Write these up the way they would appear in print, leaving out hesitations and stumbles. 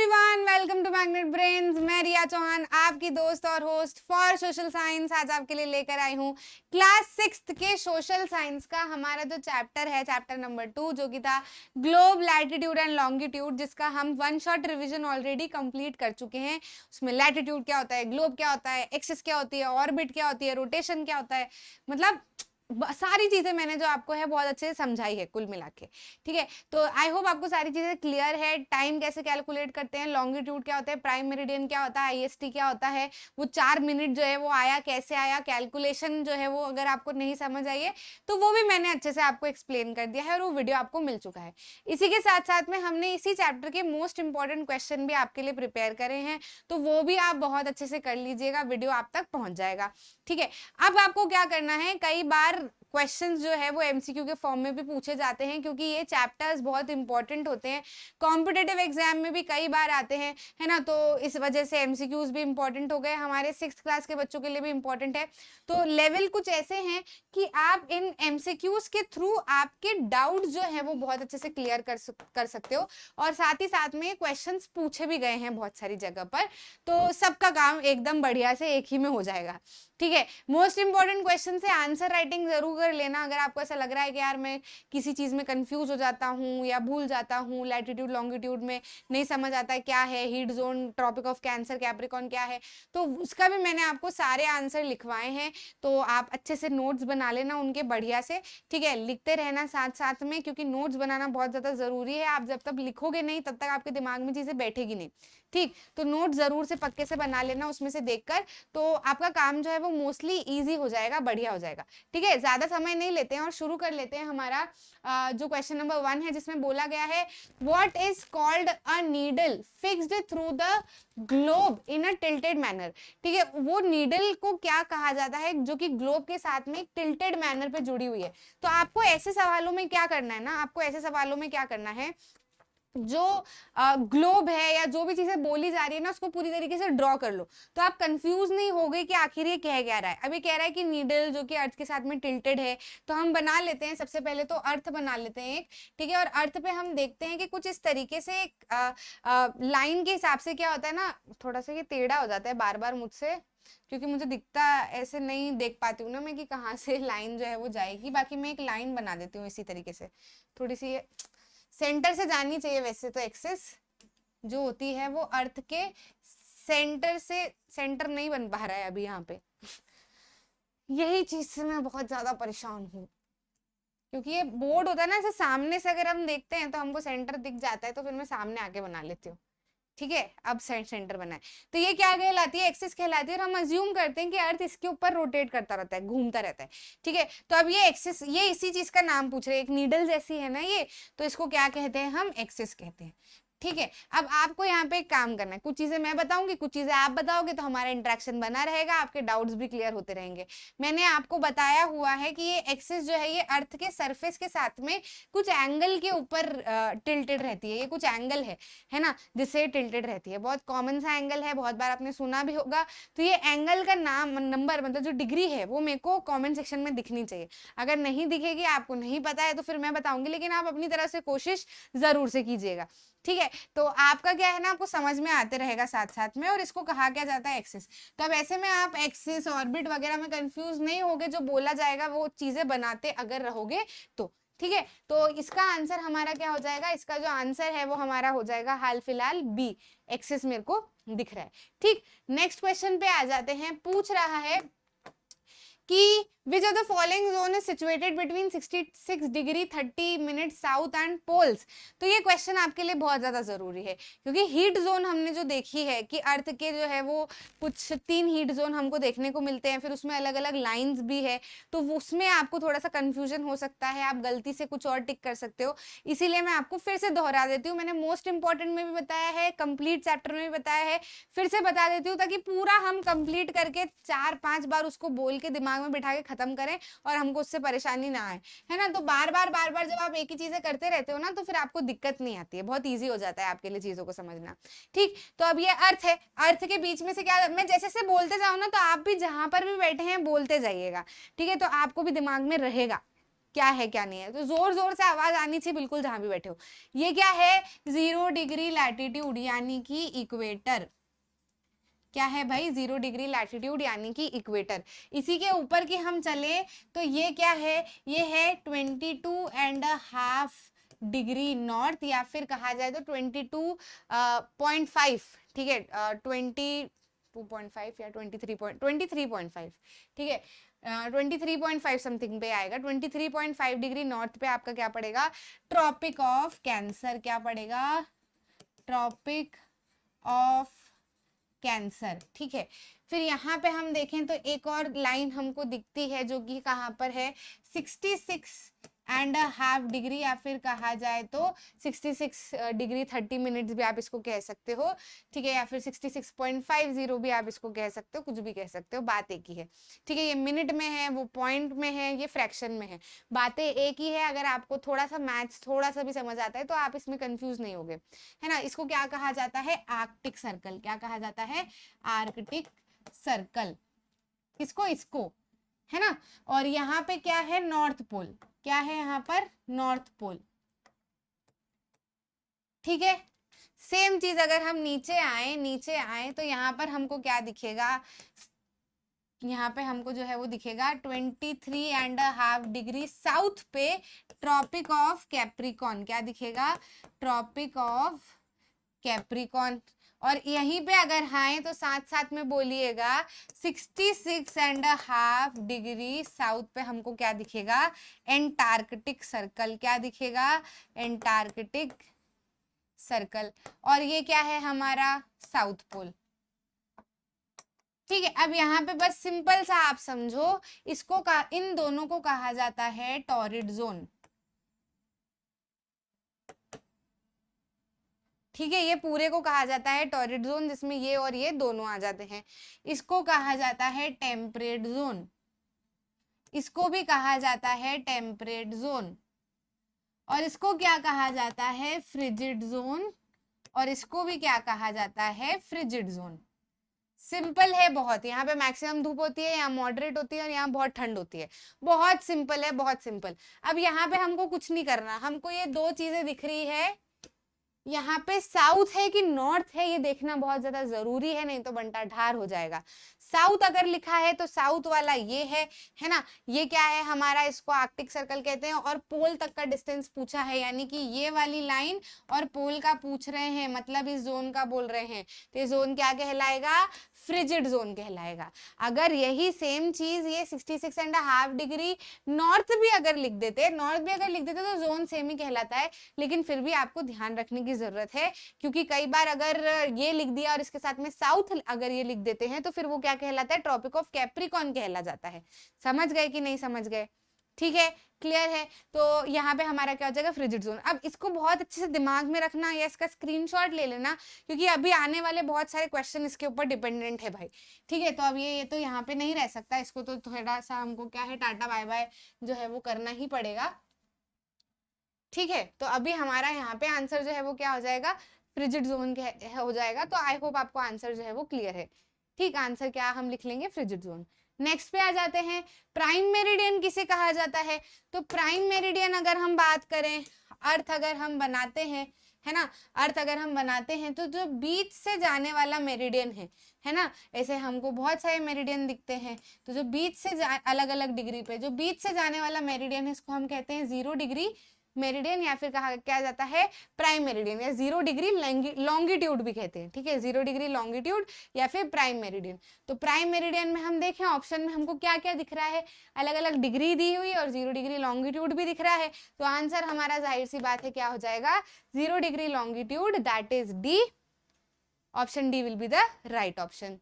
Everyone, welcome to magnet brains. मैं रिया चौहान, आपकी दोस्त और होस्ट फॉर सोशल साइंस। आज आपके लिए लेकर आई हूँ क्लास 6th के सोशल साइंस का हमारा जो चैप्टर है, चैप्टर नंबर 2, जो कि था ग्लोब, लैटिट्यूड एंड लॉन्गिट्यूड, जिसका हम one shot revision already complete कर चुके हैं। उसमें लैटिट्यूड क्या होता है, ग्लोब क्या होता है, एक्सिस क्या होती है, ऑर्बिट क्या होती है, रोटेशन क्या होता है, मतलब सारी चीजें मैंने जो आपको है बहुत अच्छे से समझाई है कुल मिला के। ठीक है, तो आई होप आपको सारी चीजें क्लियर है। टाइम कैसे कैलकुलेट करते हैं, लॉन्गिट्यूड क्या होता है, प्राइम मेरिडियन क्या होता है, आईएसटी क्या होता है, वो 4 मिनट जो है वो आया कैसे आया, कैलकुलेशन जो है वो अगर आपको नहीं समझ आई है तो वो भी मैंने अच्छे से आपको एक्सप्लेन कर दिया है और वो वीडियो आपको मिल चुका है। इसी के साथ साथ में हमने इसी चैप्टर के मोस्ट इंपॉर्टेंट क्वेश्चन भी आपके लिए प्रिपेयर करे हैं, तो वो भी आप बहुत अच्छे से कर लीजिएगा, वीडियो आप तक पहुंच जाएगा। ठीक है, अब आपको क्या करना है, कई बार क्वेश्चंस जो है वो एमसीक्यू के फॉर्म में भी पूछे जाते हैं, क्योंकि ये चैप्टर्स बहुत इंपॉर्टेंट होते हैं, कॉम्पिटेटिव एग्जाम में भी कई बार आते हैं, है ना। तो इस वजह से एमसीक्यूज भी इंपॉर्टेंट हो गए, हमारे 6th क्लास के बच्चों के लिए भी इंपॉर्टेंट है। तो लेवल कुछ ऐसे हैं कि आप इन एमसीक्यूज के थ्रू आपके डाउट जो है वो बहुत अच्छे से क्लियर कर सकते हो, और साथ ही साथ में क्वेश्चंस पूछे भी गए हैं बहुत सारी जगह पर, तो सबका काम एकदम बढ़िया से एक ही में हो जाएगा। ठीक है, मोस्ट इंपॉर्टेंट क्वेश्चन से आंसर राइटिंग जरूर कर लेना। अगर आपको ऐसा लग रहा है कि यार मैं किसी चीज में कंफ्यूज हो जाता हूँ या भूल जाता हूँ, लैटिट्यूड लॉन्गिट्यूड में नहीं समझ आता है क्या है, heat zone, tropic of cancer, Capricorn क्या है, तो उसका भी मैंने आपको सारे आंसर लिखवाए हैं, तो आप अच्छे से नोट्स बना लेना उनके बढ़िया से। ठीक है, लिखते रहना साथ साथ में, क्योंकि नोट्स बनाना बहुत ज्यादा जरूरी है। आप जब तक लिखोगे नहीं तब तक आपके दिमाग में चीजें बैठेगी नहीं। ठीक, तो नोट जरूर से पक्के से बना लेना उसमें से देखकर, तो आपका काम जो है वो मोस्टली इजी हो जाएगा, बढ़िया हो जाएगा। ठीक है, ज्यादा समय नहीं लेते हैं और शुरू कर लेते हैं हमारा जो क्वेश्चन नंबर 1 है, जिसमें बोला गया है what is called a needle fixed through the globe in a tilted manner. ठीक है, वो नीडल को क्या कहा जाता है जो कि ग्लोब के साथ में टिल्टेड मैनर पे जुड़ी हुई है। तो आपको ऐसे सवालों में क्या करना है ना, आपको ऐसे सवालों में क्या करना है, जो ग्लोब है या जो भी चीजें बोली जा रही है ना, उसको पूरी तरीके से ड्रॉ कर लो, तो आप कंफ्यूज नहीं हो गए कि आखिर ये कह क्या रहा है। अभी कह रहा है कि नीडल जो कि अर्थ के साथ में टिल्टेड है, तो हम बना लेते हैं, सबसे पहले तो अर्थ बना लेते हैं एक। ठीक है, और अर्थ पे हम देखते हैं कि कुछ इस तरीके से लाइन के हिसाब से क्या होता है ना, थोड़ा सा ये टेढ़ा हो जाता है बार बार मुझसे, क्योंकि मुझे दिखता ऐसे नहीं देख पाती हूँ ना मैं कि कहाँ से लाइन जो है वो जाएगी। बाकी मैं एक लाइन बना देती हूँ इसी तरीके से, थोड़ी सी सेंटर से जानी चाहिए वैसे तो एक्सिस जो होती है वो अर्थ के सेंटर से, सेंटर नहीं बन पा रहा है अभी यहाँ पे। यही चीज से मैं बहुत ज्यादा परेशान हूँ, क्योंकि ये बोर्ड होता है ना, ऐसे सामने से अगर हम देखते हैं तो हमको सेंटर दिख जाता है, तो फिर मैं सामने आके बना लेती हूँ। ठीक है, अब सेंटर बना है, तो ये क्या कहलाती है, एक्सिस कहलाती है, और हम अज्यूम करते हैं कि अर्थ इसके ऊपर रोटेट करता रहता है, घूमता रहता है। ठीक है, तो अब ये एक्सिस, ये इसी चीज का नाम पूछ रहे हैं, एक नीडल जैसी है ना ये, तो इसको क्या कहते हैं, हम एक्सिस कहते हैं। ठीक है, अब आपको यहाँ पे एक काम करना है, कुछ चीजें मैं बताऊंगी, कुछ चीजें आप बताओगे, तो हमारा इंटरेक्शन बना रहेगा, आपके डाउट्स भी क्लियर होते रहेंगे। मैंने आपको बताया हुआ है कि ये एक्सिस जो है ये अर्थ के सरफेस के साथ में कुछ एंगल के ऊपर टिल्टेड रहती है, ये कुछ एंगल है ना, जिससे टिल्टेड रहती है, बहुत कॉमन सा एंगल है, बहुत बार आपने सुना भी होगा। तो ये एंगल का नाम, नंबर, मतलब जो डिग्री है वो मेरे को कमेंट सेक्शन में दिखनी चाहिए। अगर नहीं दिखेगी, आपको नहीं पता है, तो फिर मैं बताऊंगी, लेकिन आप अपनी तरफ से कोशिश जरूर से कीजिएगा। ठीक है, तो आपका क्या है ना, आपको समझ में आते रहेगा साथ साथ में, और इसको कहा क्या जाता है, एक्सिस। तो अब ऐसे में आप एक्सिस, ऑर्बिट वगैरह में कंफ्यूज नहीं होगे, जो बोला जाएगा वो चीजें बनाते अगर रहोगे तो। ठीक है, तो इसका आंसर हमारा क्या हो जाएगा, इसका जो आंसर है वो हमारा हो जाएगा हाल फिलहाल बी, एक्सिस मेरे को दिख रहा है। ठीक, नेक्स्ट क्वेश्चन पे आ जाते हैं। पूछ रहा है कि which of the following zone is situated between 66 degree 30 minute south and poles. तो ये क्वेश्चन आपके लिए बहुत ज्यादा जरूरी है, क्योंकि हीट जोन हमने जो देखी है कि अर्थ के जो है वो कुछ 3 हीट जोन हमको देखने को मिलते हैं, फिर उसमें अलग अलग लाइंस भी है, तो उसमें आपको थोड़ा सा कंफ्यूजन हो सकता है, आप गलती से कुछ और टिक कर सकते हो। इसीलिए मैं आपको फिर से दोहरा देती हूँ, मैंने मोस्ट इंपॉर्टेंट में भी बताया है, कंप्लीट चैप्टर में भी बताया है, फिर से बता देती हूँ, ताकि पूरा हम कंप्लीट करके 4-5 बार उसको बोल के दिमाग में बिठा के खत्म करें और हमको उससे परेशानी ना आए, है ना। तो बार बार जब आप एक ही चीजें करते रहते हो ना, तो फिर आपको दिक्कत नहीं आती है, बहुत इजी हो जाता है आपके लिए चीजों को समझना। ठीक, तो अब ये अर्थ है, अर्थ के बीच में से क्या, मैं जैसे जैसे बोलते जाऊं ना, तो आप भी जहां पर भी बैठे हैं बोलते जाइएगा। ठीक है, तो आपको भी दिमाग में रहेगा। क्या है क्या नहीं है। तो जोर जोर से आवाज आनी चाहिए बिल्कुल जहां भी बैठे हो। ये क्या है, 0 डिग्री लैटिट्यूड यानी कि इक्वेटर। क्या है भाई, 0 डिग्री लैटिट्यूड यानी कि इक्वेटर। इसी के ऊपर की हम चले तो ये क्या है, ये है 22.5 डिग्री नॉर्थ, या फिर कहा जाए तो 22.5, ठीक है, 22.5 या 23.5, ठीक है, 23.5 समथिंग पे आएगा। 23.5 डिग्री नॉर्थ पे आपका क्या पड़ेगा, ट्रॉपिक ऑफ कैंसर। क्या पड़ेगा, ट्रॉपिक ऑफ कैंसर, ठीक है। फिर यहाँ पे हम देखें तो एक और लाइन हमको दिखती है जो कि कहाँ पर है, 66.5 डिग्री, या फिर कहा जाए तो 66 डिग्री 30 मिनट्स भी आप इसको कह सकते हो, ठीक है, या फिर 66.50 भी आप इसको कह सकते हो, कुछ भी कह सकते हो, बात एक ही है, ठीक है। ये मिनट में है, वो पॉइंट में है, ये फ्रैक्शन में है, बातें एक ही है। अगर आपको थोड़ा सा मैथ्स थोड़ा सा भी समझ आता है तो आप इसमें कंफ्यूज नहीं होगे, है ना। इसको क्या कहा जाता है, आर्कटिक सर्कल। क्या कहा जाता है, आर्कटिक सर्कल। इसको इसको, है ना। और यहाँ पे क्या है, नॉर्थ पोल। क्या है यहाँ पर, नॉर्थ पोल, ठीक है। सेम चीज अगर हम नीचे आए तो यहाँ पर हमको क्या दिखेगा, यहाँ पे हमको जो है वो दिखेगा 23.5 डिग्री साउथ पे ट्रॉपिक ऑफ कैप्रिकॉन। क्या दिखेगा, ट्रॉपिक ऑफ कैप्रिकॉन। और यहीं पे अगर आए तो साथ साथ में बोलिएगा 66.5 डिग्री साउथ पे हमको क्या दिखेगा, एंटार्कटिक सर्कल। क्या दिखेगा, एंटार्कटिक सर्कल। और ये क्या है हमारा, साउथ पोल, ठीक है। अब यहाँ पे बस सिंपल सा आप समझो, इसको इन दोनों को कहा जाता है टॉरिड जोन, ठीक है। ये पूरे को कहा जाता है टॉरिड जोन, जिसमें ये और ये दोनों आ जाते हैं। इसको कहा जाता है टेम्परेट जोन, इसको भी कहा जाता है टेम्परेट जोन। और इसको क्या कहा जाता है, फ्रिजिड जोन। और इसको भी क्या कहा जाता है, फ्रिजिड जोन। सिंपल है बहुत, यहाँ पे मैक्सिमम धूप होती है, यहाँ मॉडरेट होती है, और यहाँ बहुत ठंड होती है। बहुत सिंपल है, बहुत सिंपल। अब यहाँ पे हमको कुछ नहीं करना, हमको ये दो चीजें दिख रही है, यहाँ पे साउथ है कि नॉर्थ है ये देखना बहुत ज्यादा जरूरी है, नहीं तो बंटा ढार हो जाएगा। साउथ अगर लिखा है तो साउथ वाला ये है ना। ये क्या है हमारा, इसको आर्कटिक सर्कल कहते हैं। और पोल तक का डिस्टेंस पूछा है, यानी कि ये वाली लाइन और पोल का पूछ रहे हैं, मतलब इस जोन का बोल रहे हैं, तो ये जोन क्या कहलाएगा, फ्रिजिड जोन कहलाएगा। अगर यही सेम चीज ये 66.5 डिग्री नॉर्थ भी अगर लिख देते, तो जोन सेम ही कहलाता है। लेकिन फिर भी आपको ध्यान रखने की जरूरत है, क्योंकि कई बार अगर ये लिख दिया और इसके साथ में साउथ अगर ये लिख देते हैं तो फिर वो क्या कहलाता है, ट्रॉपिक ऑफ कैप्रिकॉन कहला जाता है। समझ गए कि नहीं समझ गए, ठीक है, क्लियर है। तो यहाँ पे हमारा क्या हो जाएगा, फ्रिजिड जोन। अब इसको बहुत अच्छे से दिमाग में रखना या इसका स्क्रीनशॉट ले लेना, क्योंकि अभी आने वाले बहुत सारे क्वेश्चन इसके ऊपर डिपेंडेंट है भाई, ठीक है। तो अब ये तो यहाँ पे नहीं रह सकता, इसको तो थोड़ा सा हमको क्या है, टाटा बाय बाय जो है वो करना ही पड़ेगा, ठीक है। तो अभी हमारा यहाँ पे आंसर जो है वो क्या हो जाएगा, फ्रिजिड जोन हो जाएगा। तो आई होप आपको आंसर जो है वो क्लियर है, ठीक। आंसर क्या हम लिख लेंगे, फ्रिजिड जोन। नेक्स्ट पे आ जाते हैं, प्राइम मेरिडियन किसे कहा जाता है। तो प्राइम मेरिडियन अगर हम बात करें, अर्थ अगर हम बनाते हैं, है ना, अर्थ अगर हम बनाते हैं तो जो बीच से जाने वाला मेरिडियन है ना, ऐसे हमको बहुत सारे मेरिडियन दिखते हैं। तो जो बीच से अलग अलग डिग्री पे जो बीच से जाने वाला मेरिडियन है, इसको हम कहते हैं 0 डिग्री मेरिडियन, या फिर कहा क्या जाता है, प्राइम मेरिडियन, या 0 डिग्री लॉन्गिट्यूड भी कहते हैं, ठीक है, 0 डिग्री लॉन्गिट्यूड या फिर प्राइम मेरिडियन। तो प्राइम मेरिडियन में हम देखें ऑप्शन में हमको क्या क्या दिख रहा है, अलग अलग डिग्री दी हुई और 0 डिग्री लॉन्गिट्यूड भी दिख रहा है। तो आंसर हमारा जाहिर सी बात है क्या हो जाएगा, 0 degree longitude, that is D. Option D will be the right option.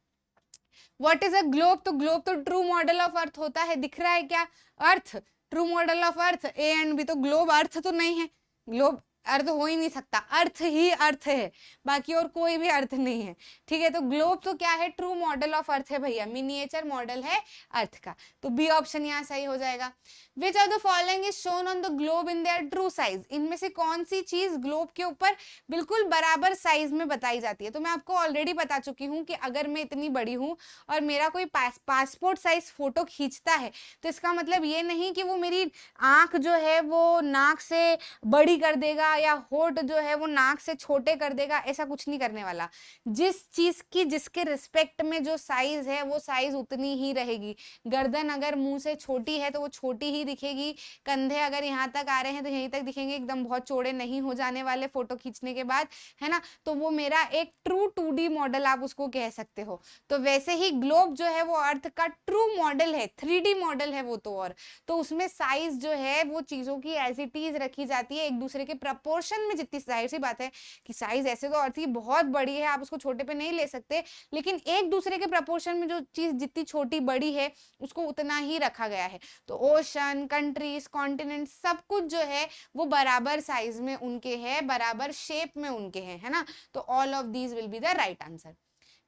What is a globe, तो ग्लोब तो ट्रू मॉडल ऑफ अर्थ होता है, दिख रहा है क्या, earth, true model of earth, A and B. तो ग्लोब अर्थ तो नहीं है, ग्लोब अर्थ हो ही नहीं सकता, अर्थ ही अर्थ है, बाकी और कोई भी अर्थ नहीं है, ठीक है। तो ग्लोब तो क्या है, ट्रू मॉडल ऑफ अर्थ है भैया, मिनिएचर मॉडल है अर्थ का, तो बी ऑप्शन यहाँ सही हो जाएगा। Which are the following is shown on the globe in their true size, इनमें से कौन सी चीज ग्लोब के ऊपर बिल्कुल बराबर साइज में बताई जाती है। तो मैं आपको ऑलरेडी बता चुकी हूँ कि अगर मैं इतनी बड़ी हूँ और मेरा कोई पासपोर्ट साइज फोटो खींचता है, तो इसका मतलब ये नहीं कि वो मेरी आंख जो है वो नाक से बड़ी कर देगा या होठ जो है वो नाक से छोटे कर देगा, ऐसा कुछ नहीं करने वाला। जिस चीज की जिसके रिस्पेक्ट में जो साइज है वो साइज उतनी ही रहेगी। गर्दन अगर मुंह से छोटी है तो वो छोटी ही दिखेगी, कंधे अगर यहाँ तक आ रहे हैं तो यहीं तक दिखेंगे, एकदम बहुत चौड़े नहीं हो जाने वाले फोटो खींचने के बाद, है ना। तो वो मेरा एक ट्रू 2D मॉडल आप उसको कह सकते हो। तो वैसे ही ग्लोब जो है वो अर्थ का ट्रू मॉडल है, 3D मॉडल है वो तो, और तो उसमें साइज जो है वो चीजों की एज इट इज रखी जाती है एक दूसरे के प्रपोर्शन में। जितनी जाहिर सी बात है कि साइज ऐसे तो अर्थ की बहुत बड़ी है, आप उसको छोटे पे नहीं ले सकते, लेकिन एक दूसरे के प्रपोर्शन में जो चीज जितनी छोटी बड़ी है उसको उतना ही रखा गया है। तो ओशन, कंट्रीज, कॉन्टिनेंट सब कुछ जो है वो बराबर साइज में उनके है, बराबर शेप में उनके हैं, है ना। तो all of these will be the right answer.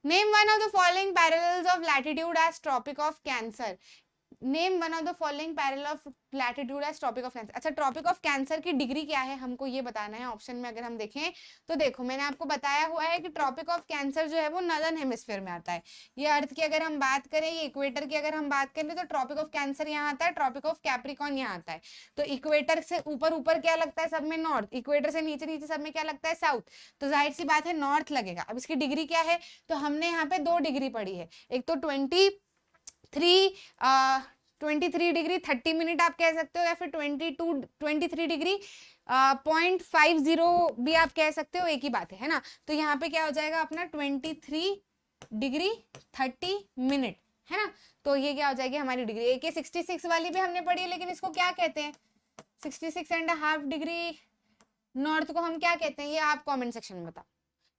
Name one of the following parallels of latitude as tropic of cancer. Name one of the following parallel of latitude as tropic of cancer. अच्छा, tropic of cancer की degree क्या है हमको ये बताना है। Option में अगर हम देखें तो देखो मैंने आपको बताया हुआ है कि ट्रॉपिक ऑफ कैंसर जो है वो नॉर्दर्न हेमिस्फीयर में आता है। ये अर्थ की अगर हम बात करें, ये इक्वेटर की अगर हम बात करें तो ट्रॉपिक ऑफ कैंसर यहाँ आता है, ट्रॉपिक ऑफ कैप्रिकॉन यहाँ आता है। तो इक्वेटर से ऊपर ऊपर क्या लगता है सब में नॉर्थ, इक्वेटर से नीचे नीचे सब में क्या लगता है साउथ, तो जाहिर सी बात है नॉर्थ लगेगा। अब इसकी डिग्री क्या है, तो हमने यहाँ पे 2 डिग्री पढ़ी है, एक तो 23 डिग्री 30 मिनट आप कह सकते हो, या फिर 23 डिग्री 0.50 भी आप कह सकते हो, एक ही बात है ना। तो यहाँ पे क्या हो जाएगा अपना 23 डिग्री 30 मिनट, है ना। तो ये क्या हो जाएगी हमारी डिग्री। एक 66 वाली भी हमने पढ़ी है, लेकिन इसको क्या कहते हैं, 66.5 डिग्री नॉर्थ को हम क्या कहते हैं, ये आप कॉमेंट सेक्शन में बताओ,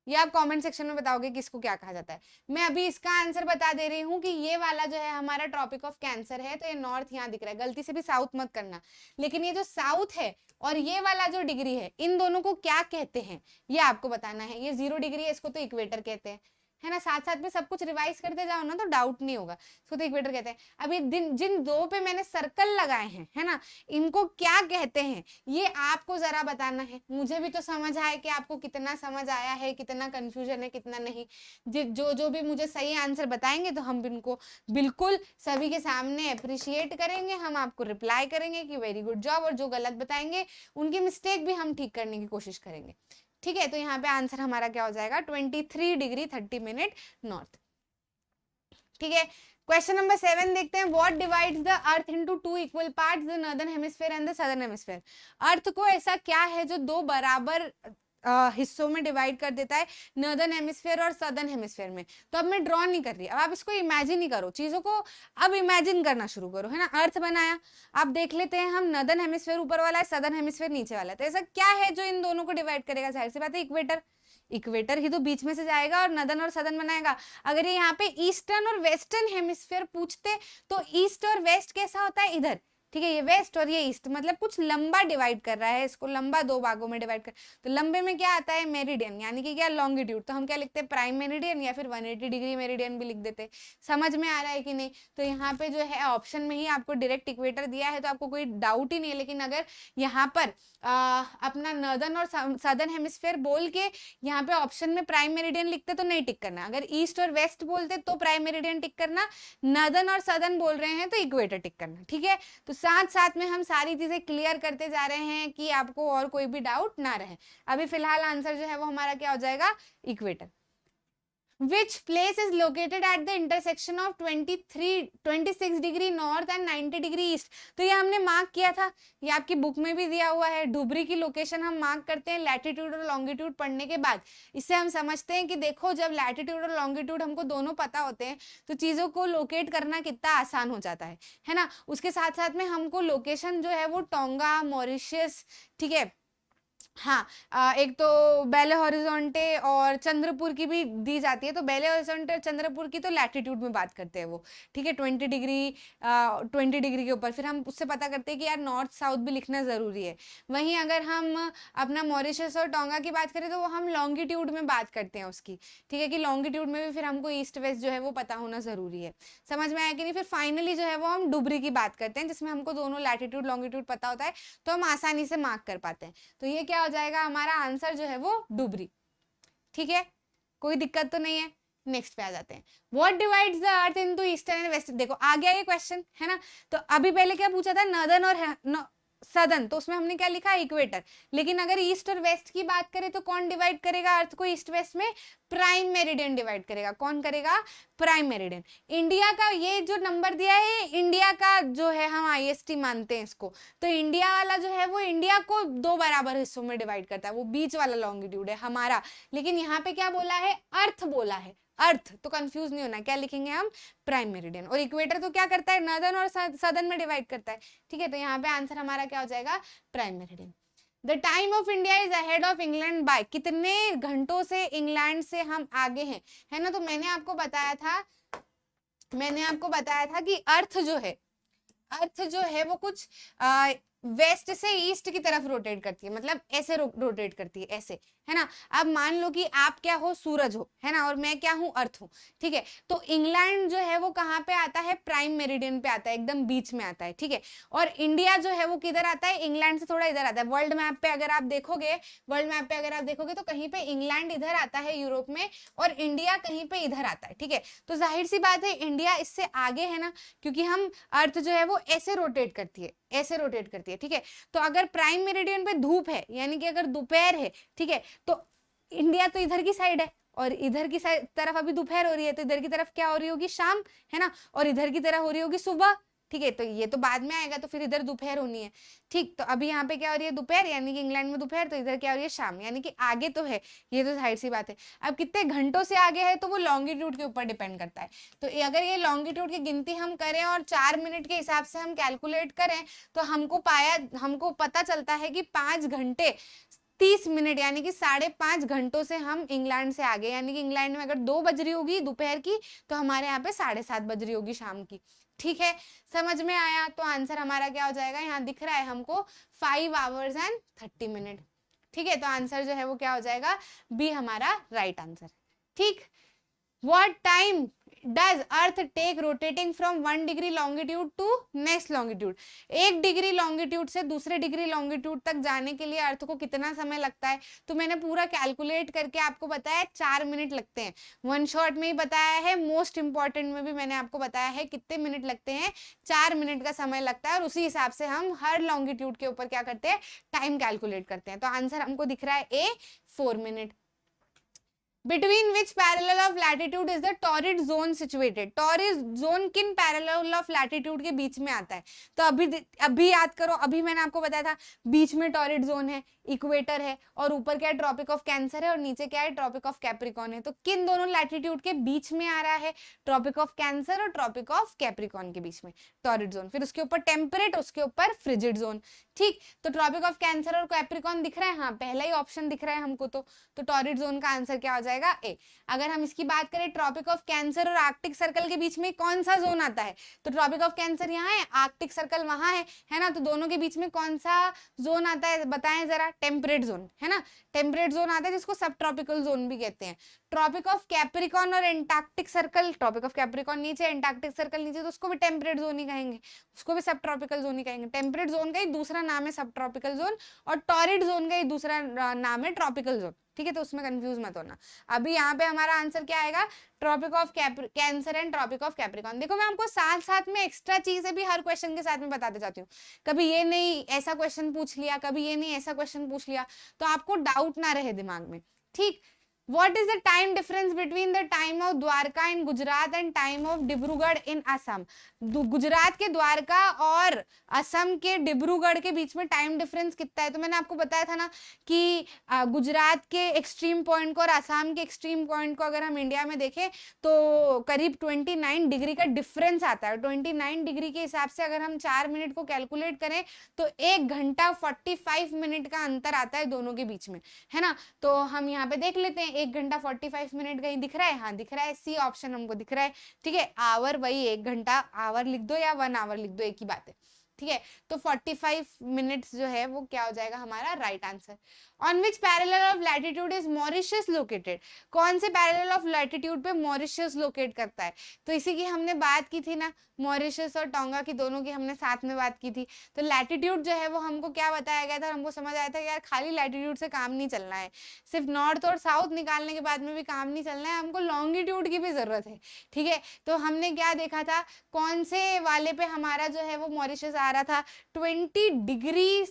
ये आप कमेंट सेक्शन में बताओगे कि इसको क्या कहा जाता है। मैं अभी इसका आंसर बता दे रही हूँ कि ये वाला जो है हमारा ट्रॉपिक ऑफ कैंसर है, तो ये नॉर्थ यहाँ दिख रहा है, गलती से भी साउथ मत करना। लेकिन ये जो साउथ है और ये वाला जो डिग्री है, इन दोनों को क्या कहते हैं ये आपको बताना है। ये 0 डिग्री है, इसको तो इक्वेटर कहते हैं, है ना। साथ साथ में सब कुछ रिवाइज करते जाओ ना तो डाउट नहीं होगा। इसको तो इक्वेटर कहते हैं। अभी जिन 2 पे मैंने सर्कल लगाए हैं, है ना, इनको क्या कहते हैं ये आपको जरा बताना है। मुझे भी तो समझ आए कि आपको कितना समझ आया है, कितना कंफ्यूजन है, कितना नहीं। जो भी मुझे सही आंसर बताएंगे तो हम इनको बिल्कुल सभी के सामने अप्रिशिएट करेंगे, हम आपको रिप्लाई करेंगे कि वेरी गुड जॉब, और जो गलत बताएंगे उनकी मिस्टेक भी हम ठीक करने की कोशिश करेंगे, ठीक है। तो यहाँ पे आंसर हमारा क्या हो जाएगा 23 डिग्री 30 मिनट नॉर्थ, ठीक है। क्वेश्चन नंबर 7 देखते हैं। What divides the earth into 2 equal parts, the northern hemisphere and the southern hemisphere. Earth को ऐसा क्या है जो 2 बराबर हिस्सों में डिवाइड कर देता है, नॉर्दर्न हेमिस्फीयर और सदर्न हेमिस्फीयर में। तो अब मैं ड्रॉ नहीं कर रही, अब आप इसको इमेजिन ही करो, चीजों को अब इमेजिन करना शुरू करो, है ना। अर्थ बनाया, आप देख लेते हैं हम, नॉर्दर्न हेमिस्फीयर ऊपर वाला है, सदर्न हेमिस्फीयर नीचे वाला है। तो ऐसा क्या है जो इन दोनों को डिवाइड करेगा, जाहिर सी बात है इक्वेटर। इक्वेटर ही तो बीच में से जाएगा और नॉर्दर्न और सदर्न बनाएगा। अगर ये यहाँ पे ईस्टर्न और वेस्टर्न हेमिस्फीयर पूछते तो ईस्ट और वेस्ट कैसा होता है इधर, ठीक है। ये वेस्ट और ये ईस्ट, मतलब कुछ लंबा डिवाइड कर रहा है, इसको लंबा 2 भागों में डिवाइड कर। तो लंबे में क्या आता है मेरिडियन, यानी कि क्या लॉन्गिट्यूड, तो हम क्या लिखते हैं प्राइम मेरिडियन, या फिर 180 डिग्री मेरिडियन भी लिख देते। समझ में आ रहा है कि नहीं। तो यहाँ पे जो है ऑप्शन में ही आपको डायरेक्ट इक्वेटर दिया है, तो आपको कोई डाउट ही नहीं है। लेकिन अगर यहाँ पर अपना नॉर्दर्न और सदर्न हेमिस्फीयर बोल के यहाँ पे ऑप्शन में प्राइम मेरिडियन लिखते तो नहीं टिक करना, अगर ईस्ट और वेस्ट बोलते तो प्राइम मेरिडियन टिक करना, नॉर्दर्न और सदर्न बोल रहे हैं तो इक्वेटर टिक करना, ठीक है। तो साथ साथ में हम सारी चीजें क्लियर करते जा रहे हैं कि आपको और कोई भी डाउट ना रहे। अभी फिलहाल आंसर जो है वो हमारा क्या हो जाएगा equator. Which place is located at the intersection of 26 degree north and 90 degree east. तो ये हमने मार्क किया था, ये आपकी बुक में भी दिया हुआ है। डुबरी की लोकेशन हम मार्क करते हैं लैटिट्यूड और लॉन्गिट्यूड पढ़ने के बाद। इससे हम समझते हैं कि देखो जब लैटिट्यूड और लॉन्गिट्यूड हमको दोनों पता होते हैं तो चीजों को लोकेट करना कितना आसान हो जाता है ना। उसके साथ साथ में हमको लोकेशन जो है वो टोंगा, मॉरिशस, ठीक है, हाँ, एक तो बेले हॉरिजॉन्टे और चंद्रपुर की भी दी जाती है। तो बेले हॉरिजॉन्टे और चंद्रपुर की तो लैटिट्यूड में बात करते हैं वो, ठीक है, 20 डिग्री 20 डिग्री के ऊपर। फिर हम उससे पता करते हैं कि यार नॉर्थ साउथ भी लिखना ज़रूरी है। वहीं अगर हम अपना मॉरिशस और टोंगा की बात करें तो वो हम लॉन्गिट्यूड में बात करते हैं उसकी, ठीक है, कि लॉन्गिट्यूड में भी फिर हमको ईस्ट वेस्ट जो है वो पता होना ज़रूरी है। समझ में आया कि नहीं? फिर फाइनली जो है वो हम डुबरी की बात करते हैं, जिसमें हमको दोनों लैटिट्यूड लॉन्गिट्यूड पता होता है, तो हम आसानी से मार्क कर पाते हैं। तो ये क्या हो जाएगा, हमारा आंसर जो है वो डुबरी। ठीक है, कोई दिक्कत तो नहीं है। नेक्स्ट पे आ जाते हैं। What divides the earth into eastern and western. देखो आ गया ये क्वेश्चन, है ना। तो अभी पहले क्या पूछा था, नॉर्दर्न और सदर्न, तो उसमें हमने क्या लिखा, इक्वेटर। लेकिन अगर ईस्ट और वेस्ट की बात करें तो कौन डिवाइड करेगा अर्थ को ईस्ट वेस्ट में, प्राइम मेरिडियन डिवाइड करेगा। कौन करेगा, प्राइम मेरिडियन। इंडिया का ये जो नंबर दिया है, इंडिया का जो है, हम आईएसटी मानते हैं इसको, तो इंडिया वाला जो है वो इंडिया को दो बराबर हिस्सों में डिवाइड करता है, वो बीच वाला लॉन्गिट्यूड है हमारा। लेकिन यहाँ पे क्या बोला है, अर्थ बोला है, अर्थ। तो कंफ्यूज नहीं होना, क्या लिखेंगे हम, प्राइम मेरिडियन। और इक्वेटर तो क्या करता है, नॉर्दर्न और सदर्न में डिवाइड करता है, ठीक है। तो यहाँ पे आंसर हमारा क्या हो जाएगा, prime meridian. The time of India is ahead of England by, कितने घंटों से इंग्लैंड से हम आगे हैं, है ना। तो मैंने आपको बताया था कि अर्थ जो है वो कुछ वेस्ट से ईस्ट की तरफ रोटेट करती है, मतलब ऐसे रोटेट करती है, ऐसे, है ना। अब मान लो कि आप क्या हो, सूरज हो, है ना, और मैं क्या हूं, अर्थ हूं, ठीक है। तो इंग्लैंड जो है वो कहाँ पे आता है, प्राइम मेरिडियन पे आता है, एकदम बीच में आता है, ठीक है। और इंडिया जो है वो किधर आता है, इंग्लैंड से थोड़ा इधर आता है। वर्ल्ड मैप पे अगर आप देखोगे तो कहीं पे इंग्लैंड इधर आता है यूरोप में, और इंडिया कहीं पे इधर आता है, ठीक है। तो जाहिर सी बात है इंडिया इससे आगे है ना, क्योंकि हम अर्थ जो है वो ऐसे रोटेट करती है, ऐसे रोटेट करती है, ठीक है। तो अगर प्राइम मेरिडियन पे धूप है, यानी कि अगर दोपहर है, ठीक है, तो इंडिया तो इधर की साइड है, और इधर की तरफ अभी दोपहर हो रही है, तो इधर की तरफ क्या हो रही होगी, शाम, है ना। और इधर की तरफ हो रही होगी सुबह, ठीक है। तो ये तो बाद में आएगा, तो फिर इधर दोपहर होनी है, ठीक। तो अभी यहाँ पे क्या हो रही है, दोपहर, यानी कि इंग्लैंड में दोपहर, तो इधर क्या हो रही है, शाम, यानी कि आगे तो है, ये तो जाहिर सी बात है। अब कितने घंटों से आगे है, तो वो लॉन्गिट्यूड के ऊपर डिपेंड करता है। तो अगर ये लॉन्गिट्यूड की गिनती हम करें और 4 मिनट के हिसाब से हम कैलकुलेट करें, तो हमको पता चलता है कि 5 घंटे 30 मिनट, यानी कि 5.5 घंटों से हम इंग्लैंड से आगे, यानी कि इंग्लैंड में अगर 2 बज रही होगी दोपहर की, तो हमारे यहाँ पे 7:30 बज रही होगी शाम की, ठीक है। समझ में आया? तो आंसर हमारा क्या हो जाएगा, यहाँ दिख रहा है हमको 5 hours and 30 minutes, ठीक है। तो आंसर जो है वो क्या हो जाएगा, बी हमारा राइट आंसर, ठीक। What time does Earth take rotating from 1 degree longitude to next longitude? 1 degree longitude से दूसरे डिग्री लॉन्गिट्यूड तक जाने के लिए अर्थ को कितना समय लगता है? तो मैंने पूरा कैलकुलेट करके आपको बताया 4 मिनट लगते हैं। वन शॉट में ही बताया है, मोस्ट इंपॉर्टेंट में भी मैंने आपको बताया है कितने मिनट लगते हैं, 4 मिनट का समय लगता है। और उसी हिसाब से हम हर लॉन्गिट्यूड के ऊपर क्या करते हैं, टाइम कैलकुलेट करते हैं। तो आंसर हमको दिख रहा है ए, 4 minute. Between which parallel of latitude is the torrid zone situated? Torrid zone किन parallel of latitude के बीच में आता है? तो अभी याद करो, अभी मैंने आपको बताया था बीच में टॉरिड जोन है, इक्वेटर है, और ऊपर क्या है, ट्रॉपिक ऑफ कैंसर है, और नीचे क्या है, ट्रॉपिक ऑफ कैप्रिकॉन है। तो किन दोनों लैटिट्यूड के बीच में आ रहा है, ट्रॉपिक ऑफ कैंसर और ट्रॉपिक ऑफ कैप्रिकॉन के बीच में टॉरिड जोन। फिर उसके ऊपर टेम्परेट, उसके ऊपर फ्रिजिड जोन, ठीक। तो ट्रॉपिक ऑफ कैंसर और कैप्रिकॉन दिख रहा है, हाँ पहला ही ऑप्शन दिख रहा है हमको। तो टॉरिड जोन का आंसर क्या हो जाएगा, ए। अगर हम इसकी बात करें ट्रॉपिक ऑफ कैंसर और आर्कटिक सर्कल के बीच में कौन सा जोन आता है, तो ट्रॉपिक ऑफ कैंसर यहाँ है, आर्कटिक सर्कल वहां है ना। तो दोनों के बीच में कौन सा जोन आता है, बताएं जरा, टेम्परेट जोन, है ना। टेम्परेट जोन आता है, जिसको सब ट्रॉपिकल जोन भी कहते हैं। ट्रॉपिक ऑफ कैप्रिकॉन और Antarctic circle, tropic of Capricorn नीचे, एंटार्क्टिक सर्कल नीचे, तो उसको भी टेम्परेट जोन ही कहेंगे, उसको भी सब ट्रॉपिकल जोन ही कहेंगे। टेम्परेट जोन का ही दूसरा नाम है सब ट्रॉपिकल जोन, और टॉरिड जोन का ही दूसरा नाम है ट्रॉपिकल जोन, ठीक है। तो उसमें कंफ्यूज मत होना। अभी यहाँ पे हमारा आंसर क्या आएगा, Tropic of Cancer and Tropic of Capricorn. देखो मैं आपको साथ साथ में एक्स्ट्रा चीजें भी हर क्वेश्चन के साथ में बताते जाती हूँ। कभी ये नहीं ऐसा क्वेश्चन पूछ लिया, कभी ये नहीं ऐसा क्वेश्चन पूछ लिया, तो आपको डाउट ना रहे दिमाग में, ठीक। What is the time difference between the time of Dwarka in Gujarat and time of Dibrugarh in Assam? Gujarat के द्वारका और असम के डिब्रूगढ़ के बीच में टाइम डिफरेंस कितना है? तो मैंने आपको बताया था ना कि गुजरात के एक्सट्रीम पॉइंट को और असम के एक्सट्रीम पॉइंट को अगर हम इंडिया में देखें तो करीब 29 डिग्री का डिफरेंस आता है। 29 डिग्री के हिसाब से अगर हम 4 मिनट को कैलकुलेट करें तो 1 घंटा 45 मिनट का अंतर आता है दोनों के बीच में, है ना। तो हम यहाँ पे देख लेते हैं 1 घंटा 45 मिनट कहीं दिख रहा है? हाँ दिख रहा है, सी ऑप्शन हमको दिख रहा है। ठीक है, आवर वही 1 घंटा, आवर लिख दो या 1 आवर लिख दो, एक ही बात है। ठीक है, तो 45 मिनट्स जो है वो क्या हो जाएगा हमारा right answer. On which parallel of latitude is Mauritius located? कौन से पैरेलल ऑफ लैटिट्यूड पे मॉरिशस लोकेट करता है? तो इसी की हमने बात की थी ना, मॉरिशस और टोंगा की, दोनों की हमने साथ में बात की थी। तो लैटिट्यूड जो है वो हमको क्या बताया गया था, हमको समझ आया था कि यार खाली लैटिट्यूड से काम नहीं चलना है, सिर्फ नॉर्थ और साउथ निकालने के बाद में भी काम नहीं चलना है, हमको लॉन्गिट्यूड की भी जरूरत है। ठीक है, तो हमने क्या देखा था, कौन से वाले पे हमारा जो है वो मॉरिशस आ रहा था, 20 डिग्री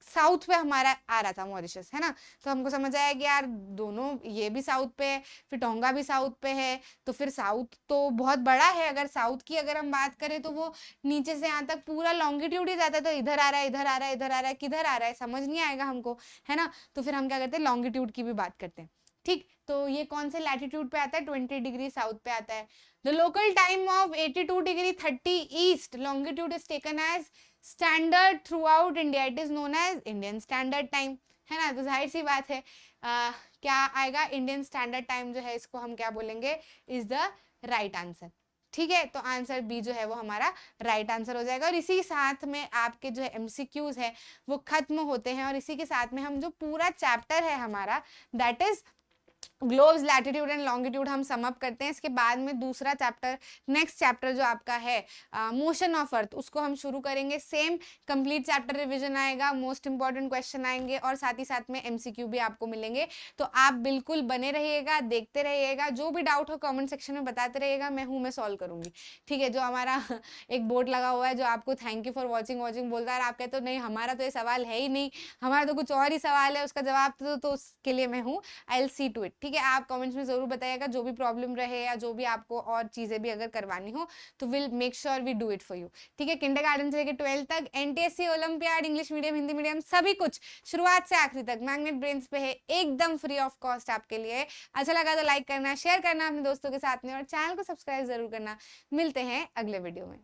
साउथ पे हमारा आ रहा था मॉरिशस, है ना। तो हमको समझ आया कि यार दोनों, ये भी साउथ पे है, फिर टोंगा भी साउथ पे है, तो फिर साउथ तो बहुत बड़ा है। अगर साउथ की अगर हम बात करें तो वो नीचे से यहाँ तक पूरा लॉन्गिट्यूड ही जाता है, तो इधर आ रहा है, इधर आ रहा है, इधर आ रहा है, किधर आ रहा है समझ नहीं आएगा हमको, है ना। तो फिर हम क्या करते हैं, लॉन्गिट्यूड की भी बात करते हैं। ठीक, तो ये कौन से लैटिट्यूड पे आता है, 20 डिग्री साउथ पे आता है। The local time of 82 degree 30 east longitude is taken as standard throughout India, it is known as Indian Standard Time, है ना। तो जाहिर सी बात है क्या आएगा, इंडियन स्टैंडर्ड टाइम जो है इसको हम क्या बोलेंगे, इज द राइट आंसर। ठीक है, तो आंसर बी जो है वो हमारा राइट आंसर हो जाएगा। और इसी साथ में आपके जो है एमसीक्यूज है वो खत्म होते हैं, और इसी के साथ में हम जो पूरा चैप्टर है हमारा, that is globes latitude and longitude, हम सम अप करते हैं। इसके बाद में दूसरा चैप्टर, नेक्स्ट चैप्टर जो आपका है मोशन ऑफ अर्थ, उसको हम शुरू करेंगे। सेम कंप्लीट चैप्टर रिवीजन आएगा, मोस्ट इंपॉर्टेंट क्वेश्चन आएंगे और साथ ही साथ में एमसीक्यू भी आपको मिलेंगे। तो आप बिल्कुल बने रहिएगा, देखते रहिएगा, जो भी डाउट हो कमेंट सेक्शन में बताते रहिएगा, मैं सॉल्व करूंगी। ठीक है, जो हमारा एक बोर्ड लगा हुआ है जो आपको थैंक यू फॉर वॉचिंग बोलता है, आप कहते हो नहीं हमारा तो ये सवाल है ही नहीं, हमारा तो कुछ और ही सवाल है, उसका जवाब तो उसके लिए मैं हूँ, I will see to it. ठीक है, आप कमेंट्स में जरूर बताइएगा जो भी प्रॉब्लम रहे या जो भी आपको और चीजें भी अगर करवानी हो, तो will make sure we do it for you. ठीक है, किंडरगार्टन से लेकर 12th तक, NTSC, Olympiad, English medium, Hindi medium, सभी कुछ शुरुआत से आखिरी तक मैग्नेट ब्रेन्स पे है, एकदम फ्री ऑफ कॉस्ट आपके लिए। अच्छा लगा तो लाइक करना, शेयर करना अपने दोस्तों के साथ में, और चैनल को सब्सक्राइब जरूर करना। मिलते हैं अगले वीडियो में।